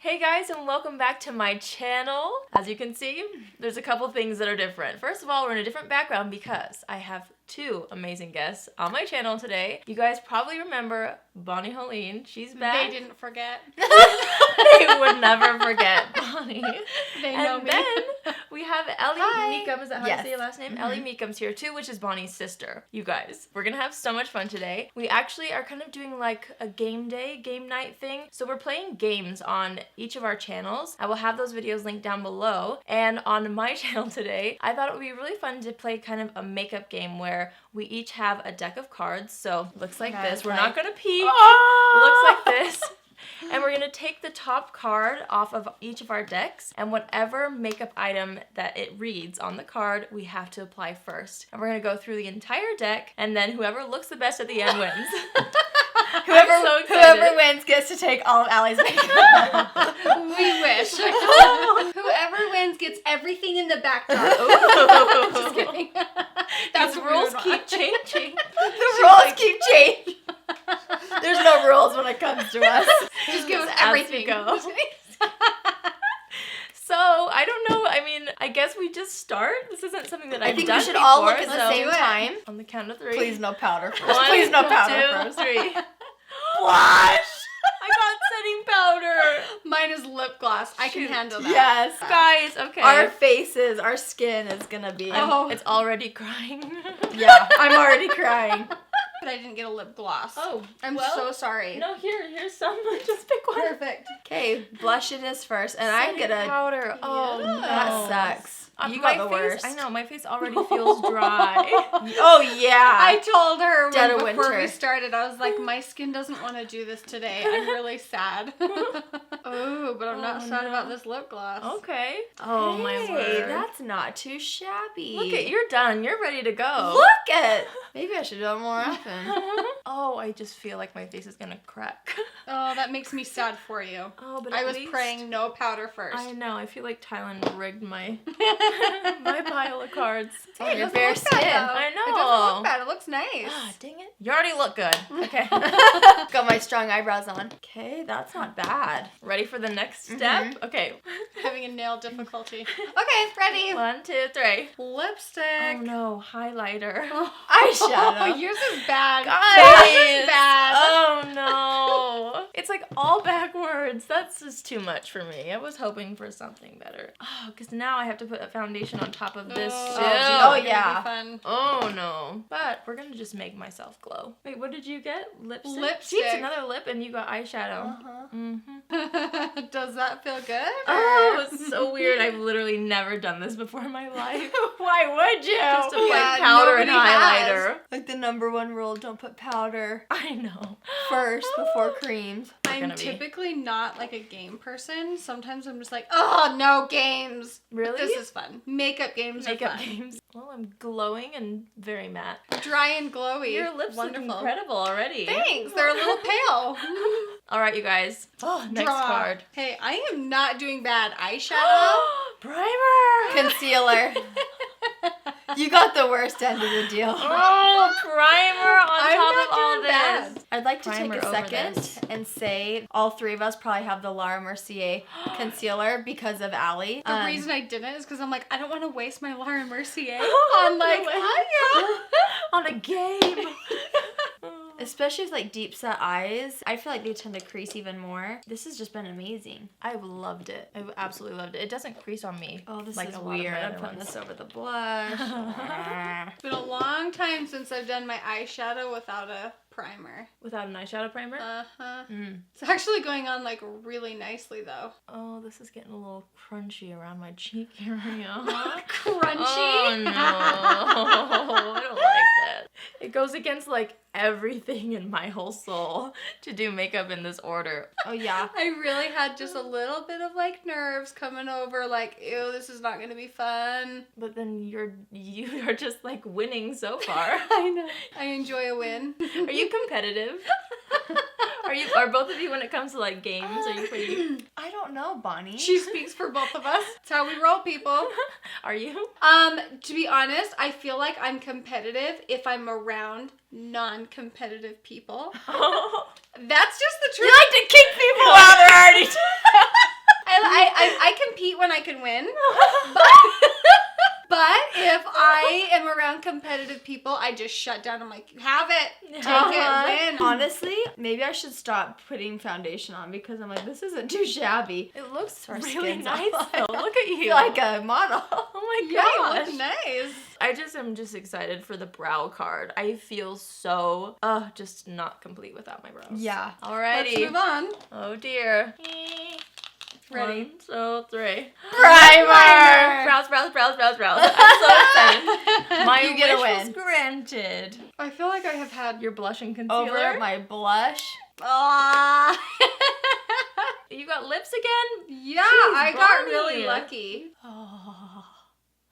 Hey guys, and welcome back to my channel. As you can see, there's a couple things that are different. First of all, we're in a different background because I have two amazing guests on my channel today. You guys probably remember Bonnie Helene. She's back. They didn't forget. They would never forget Bonnie. They know me. And then we have Ellie Hi. Meekum. Is that how you say your last name? Mm-hmm. Ellie Meekum's here too, which is Bonnie's sister. You guys, we're gonna have so much fun today. We actually are kind of doing like a game night thing. So we're playing games on each of our channels. I will have those videos linked down below. And on my channel today, I thought it would be really fun to play kind of a makeup game where we each have a deck of cards. So looks like this. We're not gonna peek. Looks like this. And we're gonna take the top card off of each of our decks, and whatever makeup item that it reads on the card, we have to apply first. And we're gonna go through the entire deck, and then whoever looks the best at the end wins. Whoever wins gets to take all of Allie's makeup. We wish. Whoever wins gets everything in the back jar. Just kidding. That's rules keep changing. The rules keep changing. There's no rules when it comes to us. Just give us As we everything. go. So, I don't know. I mean, I guess we just start. This isn't something that I've I think done we should before, all look at the so same time. on the count of three. Please no powder first. One, Please no powder 2, first. 3. Blush! I got setting powder. Mine is lip gloss. I can handle that. Yes. Guys, okay. Our faces, our skin is gonna be. It's already crying. Yeah, I'm already crying. But I didn't get a lip gloss. Oh, I'm well, so sorry. No, here's some. Just pick one. Perfect. Okay, blush it is first, and I'm Setting gonna. powder. Oh, Yes. no. That sucks. You my got the face, worst. I know, my face already feels dry. Oh yeah. I told her Dead of before we winter. started, I was like, my skin doesn't want to do this today. I'm really sad. Oh, but I'm not sad about this lip gloss. Okay. Oh, my word. That's not too shabby. Look at, you're done. You're ready to go. Look at. Maybe I should do it more often. Oh, I just feel like my face is gonna crack. Oh, that makes me sad for you. Oh, but I at was least- praying no powder first. I know. I feel like Thailand rigged my my pile of cards. Hey, It your doesn't bare look skin. bad, though. I It doesn't know. look bad. It looks nice. Ah, dang it. You already look good. Okay. Got my strong eyebrows on. Okay, that's not bad. Ready for the next step? Okay. Having a nail difficulty. Okay, ready. 1, 2, 3. Lipstick. Oh no, highlighter. Eyeshadow. Yours is bad. Guys. Yours is bad. Oh no. It's like all backwards. That's just too much for me. I was hoping for something better. Oh, because now I have to put a foundation on top of this Oh, too. Oh, it's gonna yeah. be fun. Oh no. But we're gonna just make myself glow. Wait, what did you get? Lipstick? Lipstick. See, it's another lip and you got eyeshadow. Uh-huh. Mm-hmm. Does that feel good? Oh, it's so weird. I've literally never done this before in my life. Why would you? Just apply Yeah, powder and nobody highlighter. Like the #1 rule, don't put powder I know. first before creams. I'm gonna be. typically not like a game person. Sometimes I'm just like, oh, no games. Really? But this is fun. Makeup games Makeup are fun. games. Well, I'm glowing and very matte. Dry and glowy. Your lips Wonderful. look incredible already. Thanks. They're a little pale. All right, you guys. Oh, next Draw. card. Hey, I am not doing bad. Eyeshadow. Primer. Concealer. You got the worst end of the deal. Oh, primer on I'm top not of all doing this. bad. I'd like to Primer take a over second this. and say all three of us probably have the Laura Mercier concealer because of Allie. The reason I didn't is because I'm like, I don't want to waste my Laura Mercier Oh, on like, no way. Anya. On a game. especially with like deep set eyes, I feel like they tend to crease even more. This has just been amazing. I've loved it. I've absolutely loved it. It doesn't crease on me. Oh, this like is a lot of weird. my I'm other putting ones. this over the blush. It's been a long time since I've done my eyeshadow without a primer. Without an eyeshadow primer? Uh-huh. Mm. It's actually going on like really nicely though. Oh, this is getting a little crunchy around my cheek area. Crunchy. Oh no, I don't like that. It goes against like everything in my whole soul to do makeup in this order. Oh yeah. I really had just a little bit of like nerves coming over like, ew, this is not gonna be fun. But then you are just like winning so far. I know. I enjoy a win. Are you competitive? Are both of you when it comes to like games? Are you pretty? I don't know, Bonnie. She speaks for both of us. That's how we roll, people. Are you? To be honest, I feel like I'm competitive if I'm around non-competitive people. That's just the You truth. like to kick people while they're already. compete when I can win. But if I am around competitive people, I just shut down. I'm like, have it. Take it. Win. Honestly, maybe I should stop putting foundation on because I'm like, this isn't too shabby. It looks Our really skin's nice all- though. Look at I you. feel like a model. Oh my Yeah, gosh. you look nice. I just am just excited for the brow card. I feel so, just not complete without my brows. Yeah. Alrighty. Let's move on. Oh dear. Ready? 1, 2, 3. Primer! Brows, brows, brows, brows, brows. I'm so excited. My You get a wish was win. granted. I feel like I have had Your blush and concealer. Over my blush. Ah. You got lips again? Yeah, Jeez, I got Bonnie. really lucky.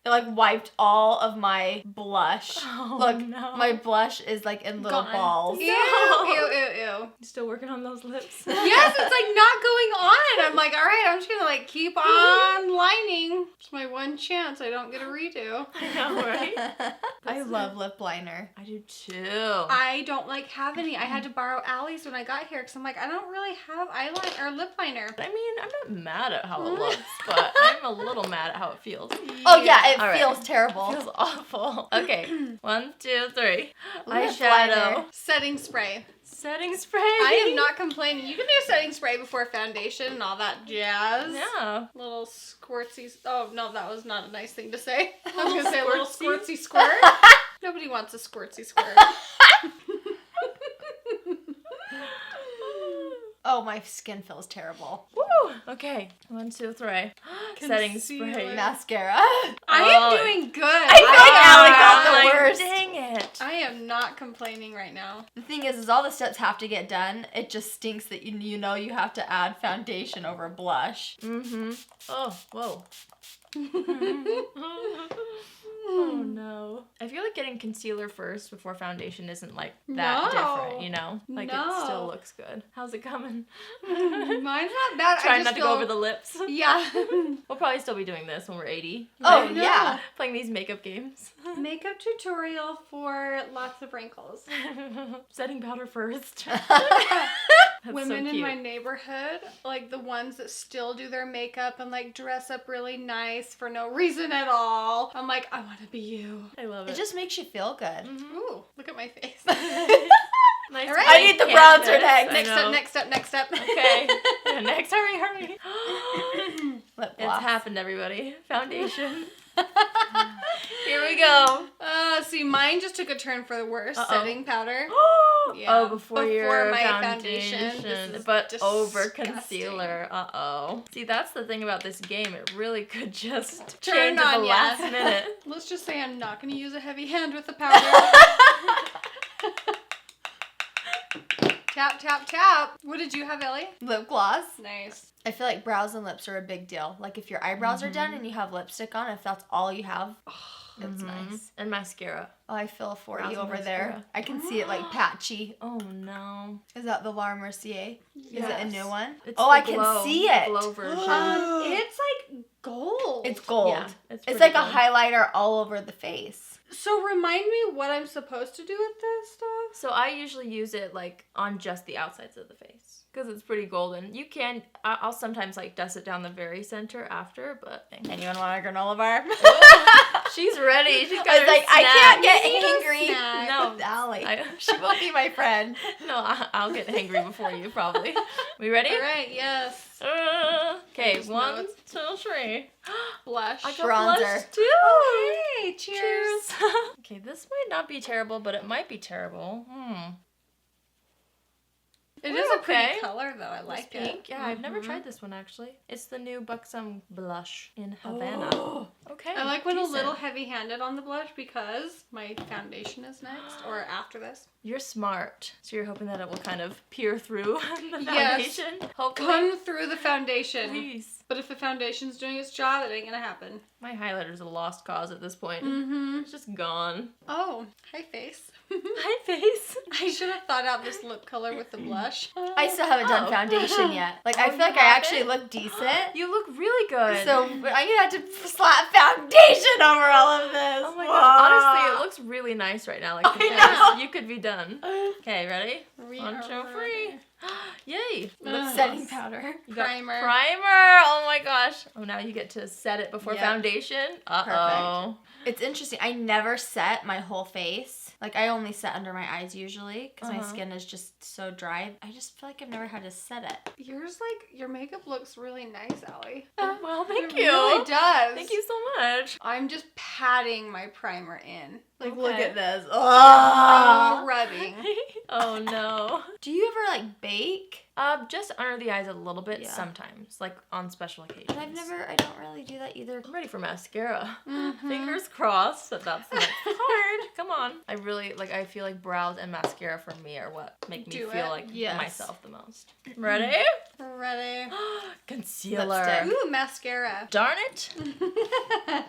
It like wiped all of my blush. Oh, Look, no. my blush is like in little Gone. balls. Ew, ew, ew, ew. You still working on those lips? Yes, it's like not going on. I'm like, all right, I'm just gonna like keep on lining. It's my one chance. I don't get a redo. I know, right? I love lip liner. I do too. I don't like have any. I had to borrow Allie's when I got here because I'm like, I don't really have eyeliner or lip liner. I mean, I'm not mad at how it looks, but I'm a little mad at how it feels. Oh yeah, it All right. feels terrible. It feels awful. Okay, 1, 2, 3. Lip Eyeshadow. liner. Setting spray. Setting spray. I am not complaining. You can do setting spray before foundation and all that jazz. Yeah. Little squirtsy. Oh no, that was not a nice thing to say. I was gonna say a little Squirtsy? squirtsy squirt. Nobody wants a squirtsy squirt. Oh, my skin feels terrible. Woo! Okay, 1, 2, 3. Setting Concealer. spray. Mascara. I Oh. am doing good. I feel like Allie got the Like, worst. Dang it. I am not complaining right now. The thing is all the steps have to get done. It just stinks that you know you have to add foundation over blush. Mm-hmm. Oh, whoa. Oh no. I feel like getting concealer first before foundation isn't like that different, you know? Like it still No. looks good. How's it coming? Mine's not bad. I Trying just not to feel... go over the lips. Yeah. We'll probably still be doing this when we're 80. Oh, right? yeah. Playing these makeup games. Makeup tutorial for lots of wrinkles. Setting powder first. That's Women so in cute. my neighborhood, like the ones that still do their makeup and like dress up really nice for no reason at all. I'm like, I want to be you. I love it. It just makes you feel good. Ooh, look at my face. Nice All right. I need the bronzer canvas. next. I know. Next step. Okay. Yeah, next, hurry. Lip It's gloss. happened, everybody. Foundation. Here we go. See, mine just took a turn for the worse. Uh-oh. Setting powder. Yeah. Oh, before your my foundation, This is but over disgusting. concealer. Uh-oh. See, that's the thing about this game. It really could just Turn change at on the ya. last minute. Let's just say I'm not going to use a heavy hand with the powder. Tap, tap, tap. What did you have, Ellie? Lip gloss. Nice. I feel like brows and lips are a big deal. Like if your eyebrows are done and you have lipstick on, if that's all you have, it's nice. And mascara. Oh, I feel a 40 Brows and over mascara. there. I can see it like patchy. Oh no. Is that the La Mercier? Is it a new Yes. one? It's Oh, the I can glow, see the it. glow version. It's like gold. It's gold. Yeah, it's pretty like a good. highlighter all over the face. So remind me what I'm supposed to do with this stuff. So I usually use it like on just the outsides of the face because it's pretty golden. You can, I'll sometimes like dust it down the very center after, but Anyone want a granola bar? she's ready. She's got I was her like, I snack. can't get You need a angry snack. No. with Allie. I- She will be my friend. No, I'll get hangry before you probably. We ready? All right, yes. Okay, Just 1, notes. 2, 3. Blush. I got Bronzer. blush too. Hey, cheers. Okay, this might not be terrible, but it might be terrible. It We're is a pretty okay. color though. I This like pink. it. Yeah, I've never tried this one actually. It's the new Buxom blush in Havana. Okay. I like when decent. a little heavy-handed on the blush because my foundation is next or after this. You're smart. So you're hoping that it will kind of peer through the Yes. foundation. Hopefully. Come through the foundation. Please. But if the foundation's doing its job, it ain't gonna happen. My highlighter's a lost cause at this point. Mm-hmm. It's just gone. Oh, hi face. Hi, face. I should have thought out this lip color with the blush. I still haven't done Oh. foundation yet. Like, I Oh, feel you like I actually haven't? look decent. You look really good. So I'm gonna have to slap foundation over all of this. Oh my god. Honestly, it looks really nice right now. Like I know. you could be done. Okay, ready? We 1, are 2, 3. ready. Yay! Ugh. Setting powder. You got Primer. Primer! Oh my gosh. Oh, now you get to set it before Yep. foundation. Uh-oh. It's interesting. I never set my whole face. Like, I only set under my eyes usually because my Uh-huh. skin is just so dry. I just feel like I've never had to set it. Your makeup looks really nice, Allie. Well, thank It you. really does. Thank you so much. I'm just patting my primer in. Like, Okay. look at this. Rubbing. Oh no. Do you ever, like, bake? Just under the eyes a little bit Yeah. sometimes, like on special occasions. But I don't really do that either. I'm ready for mascara. Mhm. Fingers crossed that that's the next part. Come on. I really, I feel like brows and mascara for me are what make me Do feel it. like Yes. myself the most. Ready? Ready. Concealer. Lipstick. Ooh, mascara. Darn it.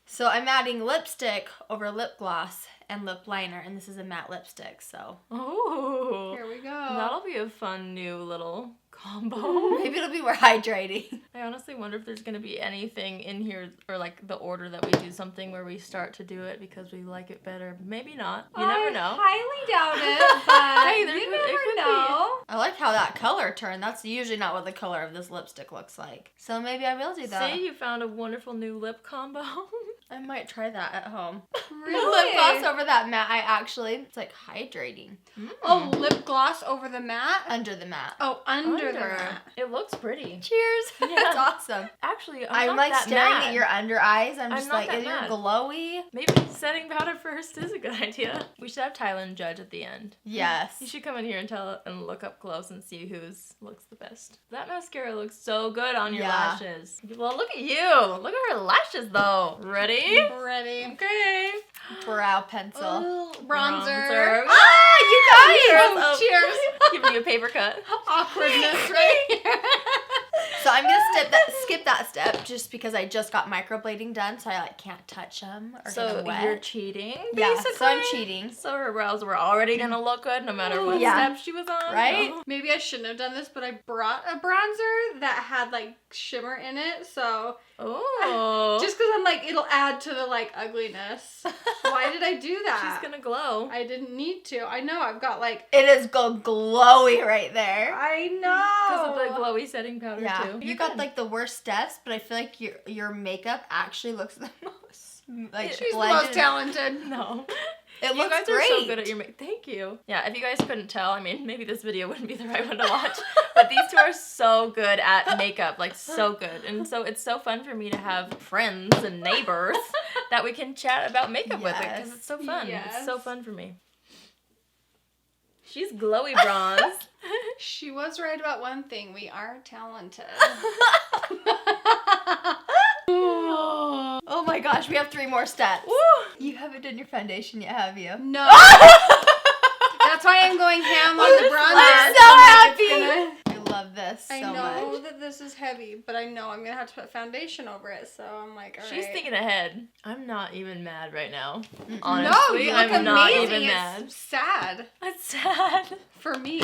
So I'm adding lipstick over lip gloss and lip liner, and this is a matte lipstick, so Oh. Here we go. That'll be a fun new little combo. maybe it'll be more hydrating. I honestly wonder if there's going to be anything in here, or like the order that we do something where we start to do it because we like it better. Maybe not. You never know. highly doubt it, but Hey, you there could- never it could be. know. I like how that color turned. That's usually not what the color of this lipstick looks like. So maybe I will do that. See, you found a wonderful new lip combo. I might try that at home. Really? Lip gloss over that matte. it's like hydrating. Oh, lip gloss over the matte? Under the matte. Oh, under the matte. It looks pretty. Cheers. Yeah. That's awesome. Actually, I'm not like that staring mad. at your under eyes. I'm I'm just not like, that is mad. it glowy? Maybe setting powder first is a good idea. We should have Tylen judge at the end. Yes. You should come in here and look up close and see whose looks the best. That mascara looks so good on your Yeah. lashes. Well, look at you. Look at her lashes, though. Ready? Ready. Okay. Brow pencil. Oh, bronzer. Ah, you got it! Oh, Cheers. Giving you a paper cut. Awkwardness right here. So I'm gonna skip that step just because I just got microblading done, so I can't touch them or get So them wet. you're cheating, Yeah, basically? so I'm cheating. So her brows were already gonna look good no matter what Yeah. step she was on. Right? So- Maybe I shouldn't have done this, but I brought a bronzer that had like shimmer in it, so Oh. just because I'm like, it'll add to the like ugliness. Why did I do that? She's gonna glow. I didn't need to. I know I've got like. It is glowy right there. I Because of the know. glowy setting powder Yeah, too. you got like the worst steps, but I feel like your makeup actually looks the most like She's the blended. most talented. No. It You looks guys great. are so good at your makeup. Thank you. Yeah, if you guys couldn't tell, I mean, maybe this video wouldn't be the right one to watch. But these two are so good at makeup, like so good. And so it's so fun for me to have friends and neighbors that we can chat about makeup with it because it's so fun. It's so Yes. fun for me. She's glowy bronze. She was right about one thing. We are talented. Oh my gosh, we have 3 more steps. Woo! You haven't done your foundation yet, have you? No. That's why I'm going ham on the bronzer. I'm so like it's happy. I love this so I know much. that this is heavy, but I know I'm gonna have to put foundation over it, so I'm like, all right. She's thinking ahead. I'm not even mad right now. Mm-mm. Honestly, No, you look I'm amazing. not even It's mad. sad That's sad. for me.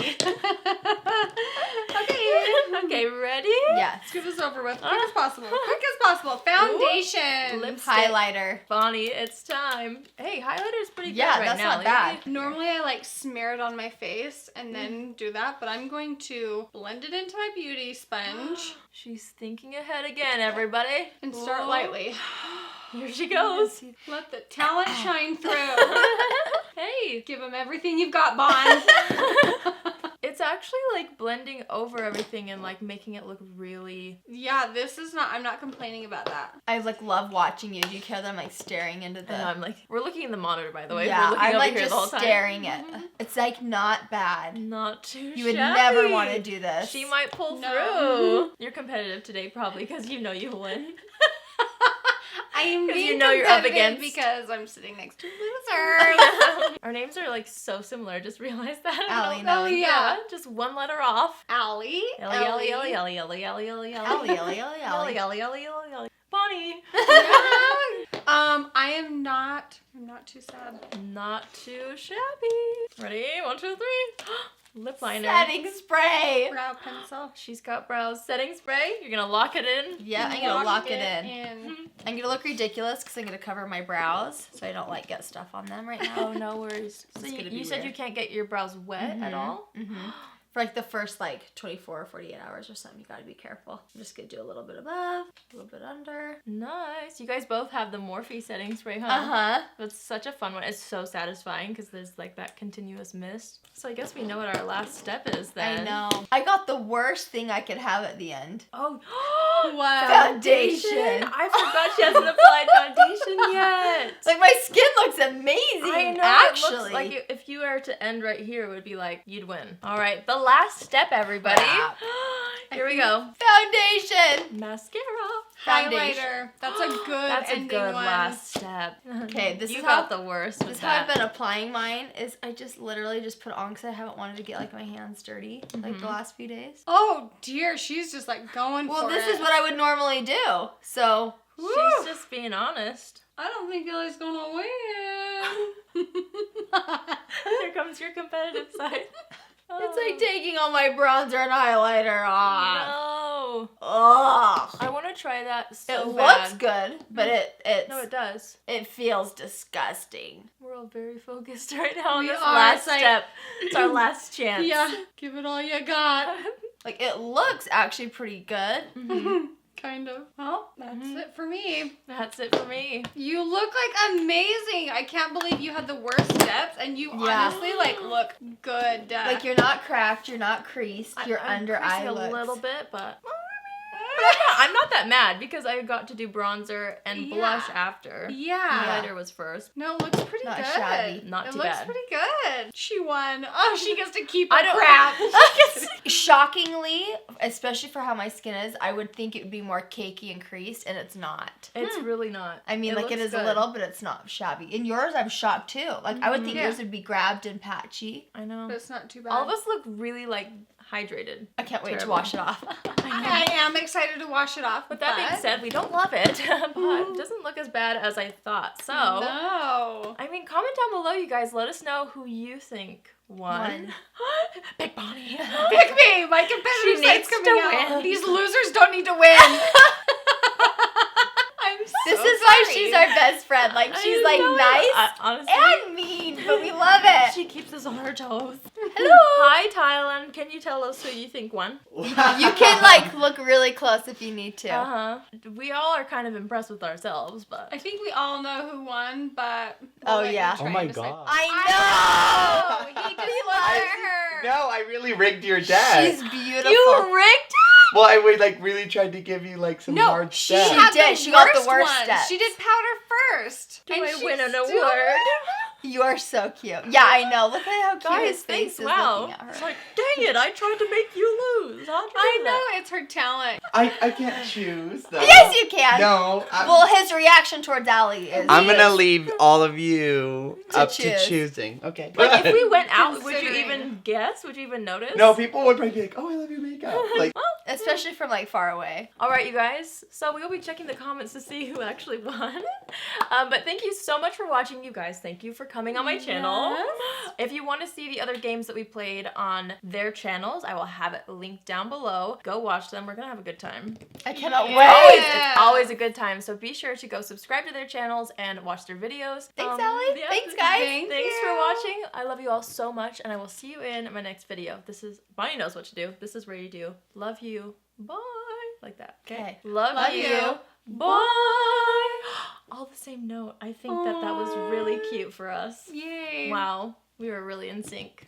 Okay, ready? Yes. Let's get this over with. Quick as possible. Quick as possible. Foundation. Lipstick. Highlighter. Bonnie, it's time. Hey, highlighter's pretty good Yeah, right that's now. not bad. Normally I like smear it on my face and then do that, but I'm going to blend it into my beauty sponge She's thinking ahead again, everybody. and start Whoa. lightly. Here she goes. Let the talent shine through. Hey. Give them everything you've got, Bond. It's actually like blending over everything and like making it look really... Yeah, this is not, I'm not complaining about that. I like love watching you. Do you care that I'm like staring into the... And I'm like, we're looking in the monitor, by the way. yeah, We're looking I'm over like here just the whole time. staring at. It's like not bad. Not too You would shabby. never want to do this. She might pull No. through. You're competitive today, probably, because you know you win. I am 'Cause being you know you're up competitive against- because I'm sitting next to losers. Our names are like so similar. Just realize that. Allie and Oh, Ellie. yeah. Just one letter off. Allie. Ellie, Ellie, Ellie, Ellie, Ellie, Ellie, Ellie, Ellie, Ellie, Ellie, Ellie, Ellie. Ellie, Ellie, Ellie, Ellie. Bonnie. I am not. I'm not too sad. Not too shabby. Ready? 1, 2, 3. Lip liner. Setting spray. Brow pencil. She's got brows setting spray. You're gonna lock it in. Yeah, I'm gonna lock it in. Mhm. I'm gonna look ridiculous because I'm gonna cover my brows so I don't like get stuff on them right now. Oh, no worries. So It's you, gonna be you said weird. you can't get your brows wet at all? Mm-hmm. For like the first like 24 or 48 hours or something, you gotta be careful. I'm just gonna do a little bit above, a little bit under. Nice. You guys both have the Morphe setting spray, huh? Uh-huh. That's such a fun one. It's so satisfying because there's like that continuous mist. So I guess we know what our last step is then. I know. I got the worst thing I could have at the end. Oh, What? Foundation. I forgot she hasn't applied foundation yet. Like my skin looks amazing. I know. Actually. It looks like if you were to end right here, it would be like you'd win. All right, the last step, everybody. Crap. Here we go. Foundation. Mascara. Foundation. Highlighter. That's a good That's a ending good one. last step. Okay, this you is got how the worst. this With is how I've that. been applying mine. Is I just literally just put it on because I haven't wanted to get like my hands dirty like the last few days. Oh dear, she's just like going Well, for this it. is what I would normally do. So Woo. She's just being honest. I don't think Ellie's gonna win. Here comes your competitive side. it's like taking all my bronzer and highlighter off. No. Ugh. I want to try that so It bad. looks good, but No, it does. it feels disgusting. We're all very focused right now on We this are. last It's like- step. It's our last chance. Yeah, give it all you got. Like it looks actually pretty good. Kind of. Well, that's it for me. That's it for me. You look like amazing. I can't believe you had the worst steps and you Yeah. honestly like look good. Like you're not cracked, you're not creased, your I'm under eye creasing looks a little bit, but I'm not that mad because I got to do bronzer and blush after. Yeah. Highlighter was first. No, it looks pretty Not good. shabby. Not it too looks bad. pretty good. She won. Oh, she gets to keep her I don't- crap. Shockingly, especially for how my skin is, I would think it would be more cakey and creased, and it's not. It's really not. I mean, like it looks is a good. little, but it's not shabby. In yours, I'm shocked too. Like I would think Yeah. yours would be grabbed and patchy. I know. But it's not too bad. All of us look really like hydrated. I can't wait to Terrible. wash it off. I am excited to wash it off. With that being said, we don't love it, but it doesn't look as bad as I thought. So, No. I mean, comment down below, you guys. Let us know who you think won. Big Bonnie. Pick me! My competitive She site's needs coming to out. win. These losers don't need to win. I'm so This is why sorry. she's our best friend. Like she's like nice Honestly, and mean, but we love it. she keeps us on our toes. Hello. Hi, Thailand. Can you tell us who you think won? You can like look really close if you need to. Uh-huh. We all are kind of impressed with ourselves, but I think we all know who won, but Oh, let you yeah. try Oh my and decide. God. I know. He just looked at her. No, I really rigged your deck. She's beautiful. you rigged Well, I would like really tried to give you like some No, hard she steps. had did. the She got the worst worst one. steps. She did powder first. Do and I she win an still award? won. You are so cute. Yeah, I know. Look at how cute Guys, his face thanks. is Wow. looking at her. It's like, dang it, I tried to make you lose. How'd you do I know, that? it's her talent. I can't choose though. Yes, you can. No. Well, his reaction towards Allie is. I'm gonna leave all of you To up choose. to choosing. Okay. Like, if we went out, would you Considering. even guess? Would you even notice? No, people would probably be like, "Oh, I love your makeup." Like, Especially from like far away. All right, you guys. So we will be checking the comments to see who actually won. But thank you so much for watching, you guys. Thank you for coming on my channel. If you want to see the other games that we played on their channels, I will have it linked down below. Go watch them. We're gonna have a good time. I cannot Yeah. wait. It's always a good time. So be sure to go subscribe to their channels and watch their videos. Thanks, Allie. Thanks, guys. Thanks for watching. I love you all so much, and I will see you in my next video. This is Bonnie knows what to do. This is where you do love you. Bye. Like that. Okay. Love you. Bye. All the same note. I think that was really cute for us. Yay. Wow. We were really in sync.